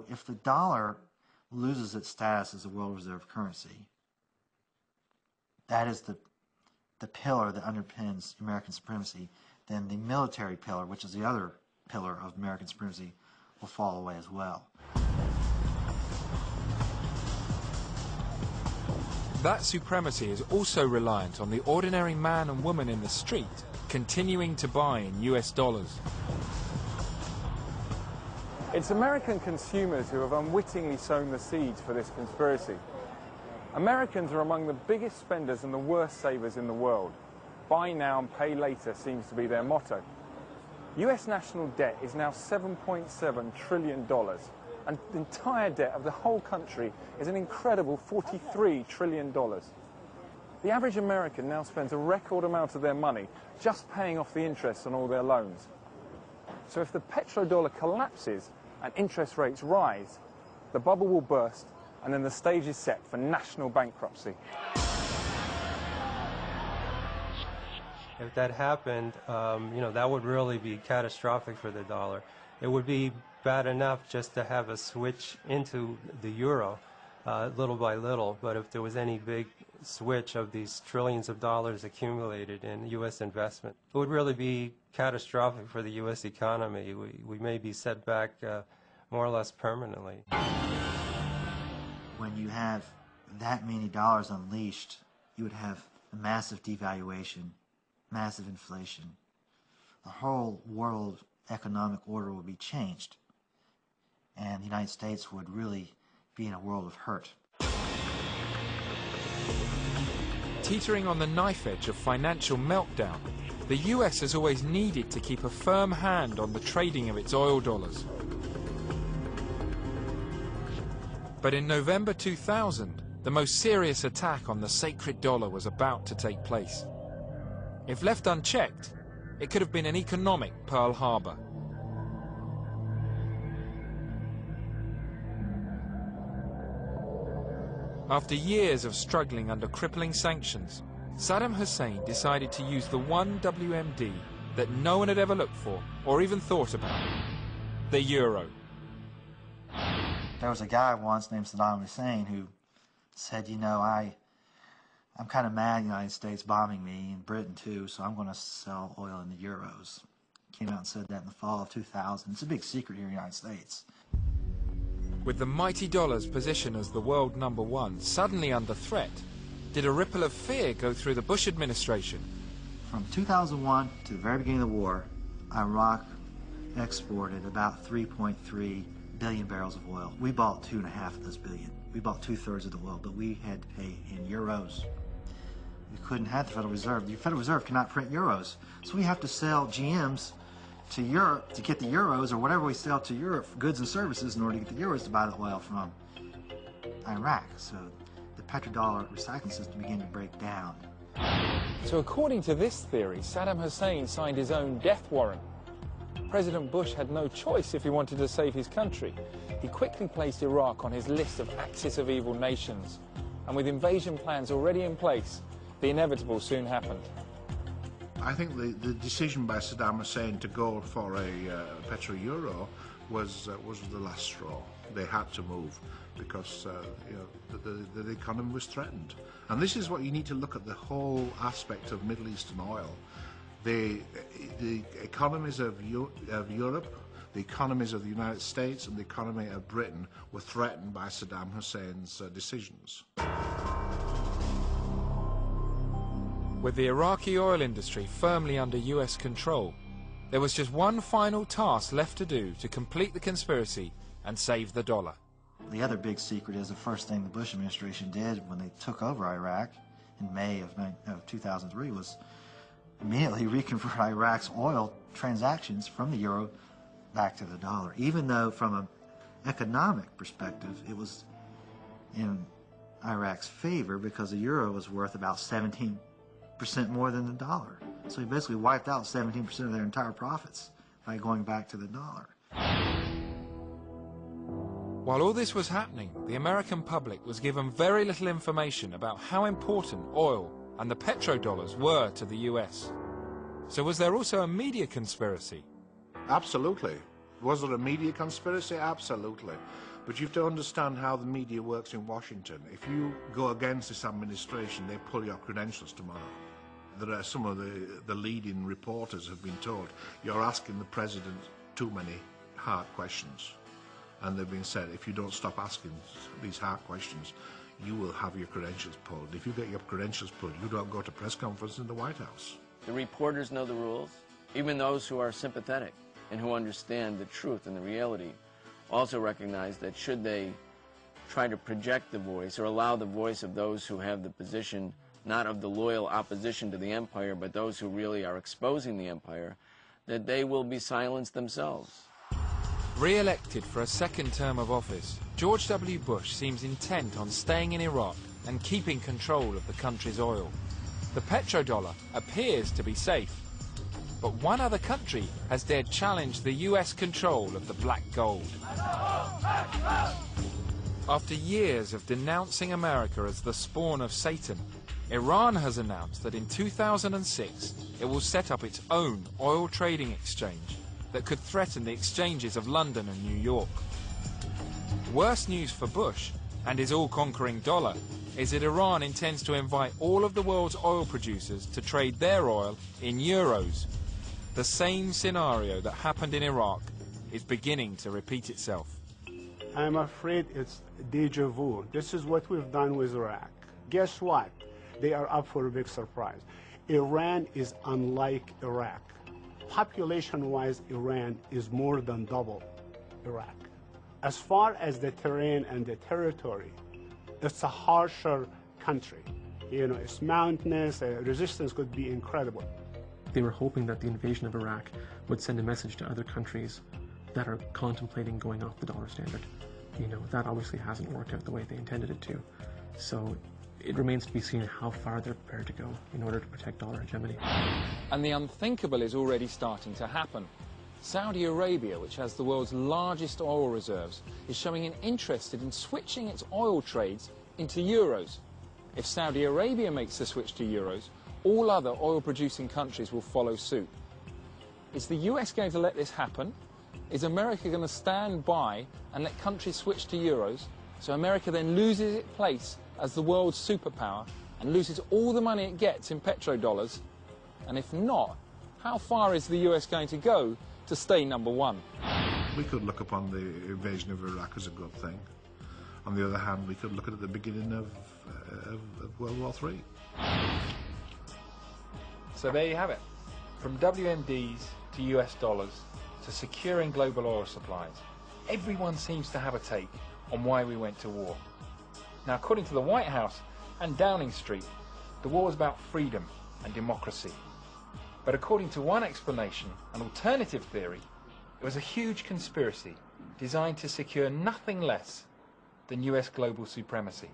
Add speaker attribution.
Speaker 1: if the dollar loses its status as a world reserve currency, that is the pillar that underpins American supremacy, then the military pillar, which is the other pillar of American supremacy, will fall away as well.
Speaker 2: That supremacy is also reliant on the ordinary man and woman in the street continuing to buy in US dollars.
Speaker 3: It's American consumers who have unwittingly sown the seeds for this conspiracy. Americans are among the biggest spenders and the worst savers in the world. Buy now and pay later seems to be their motto. US national debt is now $7.7 trillion, and the entire debt of the whole country is an incredible $43 trillion. The average American now spends a record amount of their money just paying off the interest on all their loans. So if the petrodollar collapses and interest rates rise, the bubble will burst, and then the stage is set for national bankruptcy.
Speaker 4: If that happened, that would really be catastrophic for the dollar. It would be bad enough just to have a switch into the euro little by little, but if there was any big switch of these trillions of dollars accumulated in U.S. investment, it would really be catastrophic for the U.S. economy. We may be set back more or less permanently.
Speaker 1: When you have that many dollars unleashed, you would have a massive devaluation, massive inflation. The whole world economic order would be changed, and the United States would really be in a world of hurt.
Speaker 2: Teetering on the knife edge of financial meltdown, the US has always needed to keep a firm hand on the trading of its oil dollars. But in November 2000, the most serious attack on the sacred dollar was about to take place. If left unchecked, it could have been an economic Pearl Harbor. After years of struggling under crippling sanctions, Saddam Hussein decided to use the one WMD that no one had ever looked for or even thought about: the euro.
Speaker 1: There was a guy once named Saddam Hussein who said, I'm kind of mad the United States bombing me, and Britain too, so I'm going to sell oil in the euros. Came out and said that in the fall of 2000. It's a big secret here in the United States.
Speaker 2: With the mighty dollar's position as the world #1 suddenly under threat, did a ripple of fear go through the Bush administration?
Speaker 1: From 2001 to the very beginning of the war, Iraq exported about 3.3 billion barrels of oil. We bought 2.5 of those billion. We bought 2/3 of the oil, but we had to pay in euros. We couldn't have the Federal Reserve. The Federal Reserve cannot print euros, so we have to sell GMs to Europe to get the euros, or whatever we sell to Europe for goods and services in order to get the euros to buy the oil from Iraq. So the petrodollar recycling system began to break down.
Speaker 3: So according to this theory, Saddam Hussein signed his own death warrant. President Bush had no choice if he wanted to save his country. He quickly placed Iraq on his list of axis of evil nations. And with invasion plans already in place, the inevitable soon happened.
Speaker 5: I think the decision by Saddam Hussein to go for a petro-euro was the last straw. They had to move because the economy was threatened. And this is what you need to look at, the whole aspect of Middle Eastern oil. The economies of Europe, the economies of the United States and the economy of Britain were threatened by Saddam Hussein's decisions.
Speaker 2: With the Iraqi oil industry firmly under US control, there was just one final task left to do to complete the conspiracy and save the dollar.
Speaker 1: The other big secret is the first thing the Bush administration did when they took over Iraq in May of 2003 was immediately reconvert Iraq's oil transactions from the euro back to the dollar, even though from an economic perspective it was in Iraq's favor because the euro was worth about 17% more than the dollar. So he basically wiped out 17% of their entire profits by going back to the dollar.
Speaker 2: While all this was happening, the American public was given very little information about how important oil and the petrodollars were to the US. So was there also a media conspiracy?
Speaker 5: Absolutely. Was there a media conspiracy? Absolutely. But you have to understand how the media works in Washington. If you go against this administration, they pull your credentials tomorrow. There are some of the leading reporters have been told, you're asking the president too many hard questions. And they've been said, if you don't stop asking these hard questions, you will have your credentials pulled. If you get your credentials pulled, you don't go to press conference in the White House.
Speaker 6: The reporters know the rules. Even those who are sympathetic and who understand the truth and the reality also recognize that should they try to project the voice or allow the voice of those who have the position not of the loyal opposition to the empire, but those who really are exposing the empire, that they will be silenced themselves.
Speaker 2: Re-elected for a second term of office, George W. Bush seems intent on staying in Iraq and keeping control of the country's oil. The petrodollar appears to be safe, but one other country has dared challenge the US control of the black gold. After years of denouncing America as the spawn of Satan, Iran has announced that in 2006 it will set up its own oil trading exchange that could threaten the exchanges of London and New York. Worse news for Bush and his all-conquering dollar is that Iran intends to invite all of the world's oil producers to trade their oil in euros. The same scenario that happened in Iraq is beginning to repeat itself.
Speaker 7: I'm afraid it's deja vu. This is what we've done with Iraq. Guess what? They are up for a big surprise. Iran is unlike Iraq. Population-wise, Iran is more than double Iraq. As far as the terrain and the territory, it's a harsher country. You know, it's mountainous, resistance could be incredible.
Speaker 8: They were hoping that the invasion of Iraq would send a message to other countries that are contemplating going off the dollar standard. You know, that obviously hasn't worked out the way they intended it to. So it remains to be seen how far they're prepared to go in order to protect dollar hegemony.
Speaker 2: And the unthinkable is already starting to happen. Saudi Arabia, which has the world's largest oil reserves, is showing an interest in switching its oil trades into euros. If Saudi Arabia makes the switch to euros, all other oil-producing countries will follow suit. Is the US going to let this happen? Is America going to stand by and let countries switch to euros, so America then loses its place as the world's superpower and loses all the money it gets in petrodollars? And if not, how far is the US going to go to stay number one?
Speaker 5: We could look upon the invasion of Iraq as a good thing. On the other hand, we could look at it at the beginning of World War III.
Speaker 2: So there you have it. From WMDs to US dollars to securing global oil supplies, everyone seems to have a take on why we went to war. Now, according to the White House and Downing Street, the war was about freedom and democracy. But according to one explanation, an alternative theory, it was a huge conspiracy designed to secure nothing less than US global supremacy.